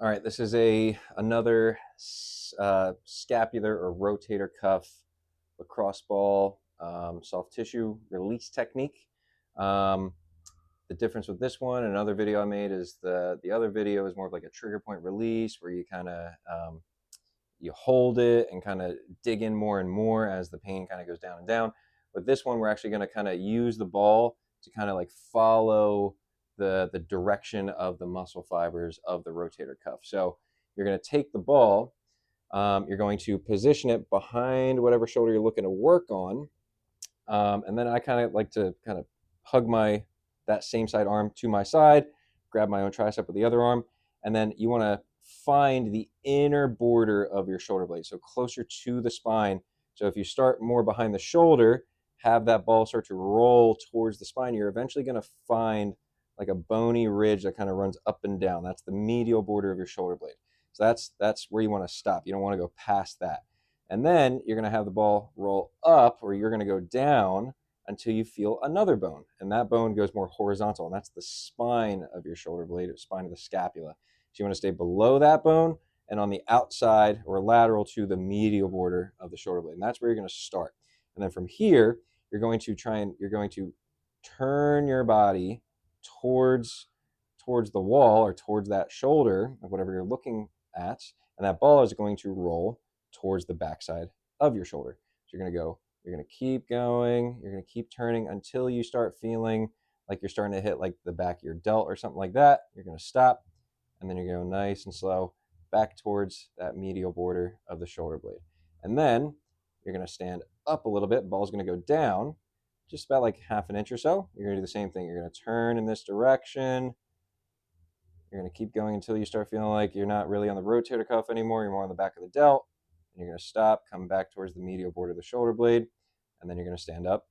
All right, this is another scapular or rotator cuff lacrosse ball soft tissue release technique. Um, the difference with this one and another video I made is the other video is more of like a trigger point release where you kind of you hold it and kind of dig in more and more as the pain kind of goes down and down. But this one, we're actually going to kind of use the ball to kind of like follow the direction of the muscle fibers of the rotator cuff. So you're going to take the ball, you're going to position it behind whatever shoulder you're looking to work on, and then I kind of like to kind of hug that same side arm to my side, grab my own tricep with the other arm, and then you want to find the inner border of your shoulder blade, so closer to the spine. So if you start more behind the shoulder, have that ball start to roll towards the spine, you're eventually going to find like a bony ridge that kind of runs up and down. That's the medial border of your shoulder blade. So that's where you want to stop. You don't want to go past that. And then you're going to have the ball roll up, or you're going to go down until you feel another bone. And that bone goes more horizontal, and that's the spine of your shoulder blade, or spine of the scapula. So you want to stay below that bone and on the outside or lateral to the medial border of the shoulder blade. And that's where you're going to start. And then from here, you're going to turn your body towards the wall or towards that shoulder of whatever you're looking at, and that ball is going to roll towards the backside of your shoulder. So you're going to keep going, you're going to keep turning until you start feeling like you're starting to hit like the back of your delt or something like that. You're going to stop, and then you're going nice and slow back towards that medial border of the shoulder blade. And then you're going to stand up a little bit. Ball's going to go down just about like half an inch or so. You're going to do the same thing. You're going to turn in this direction. You're going to keep going until you start feeling like you're not really on the rotator cuff anymore. You're more on the back of the delt. And you're going to stop, come back towards the medial border of the shoulder blade, and then you're going to stand up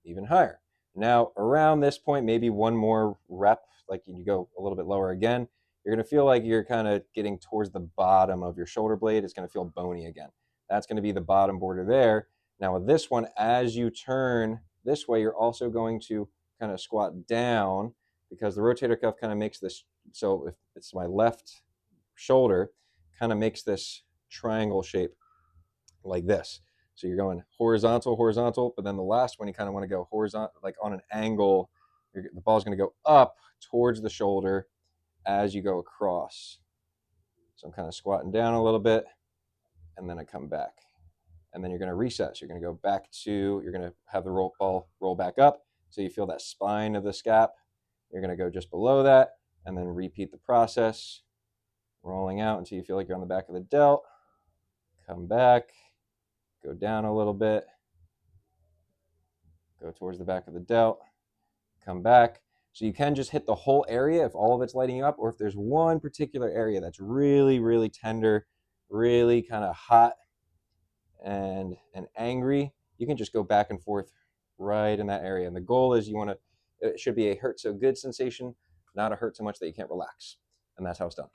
even higher. Now, around this point, maybe one more rep, like you go a little bit lower again, you're going to feel like you're kind of getting towards the bottom of your shoulder blade. It's going to feel bony again. That's going to be the bottom border there. Now, with this one, as you turn this way, you're also going to kind of squat down because the rotator cuff kind of makes this. So if it's my left shoulder, kind of makes this triangle shape like this. So you're going horizontal, horizontal, but then the last one you kind of want to go horizontal, like on an angle. The ball's going to go up towards the shoulder as you go across. So I'm kind of squatting down a little bit, and then I come back. And then you're going to reset. So you're going to go back to, you're going to have the ball roll back up. So you feel that spine of the scap. You're going to go just below that, and then repeat the process, rolling out until you feel like you're on the back of the delt. Come back, go down a little bit, go towards the back of the delt, come back. So you can just hit the whole area if all of it's lighting you up, or if there's one particular area that's really, really tender, really kind of hot and angry, you can just go back and forth right in that area. And the goal is it should be a hurt so good sensation, not a hurt so much that you can't relax. And that's how it's done.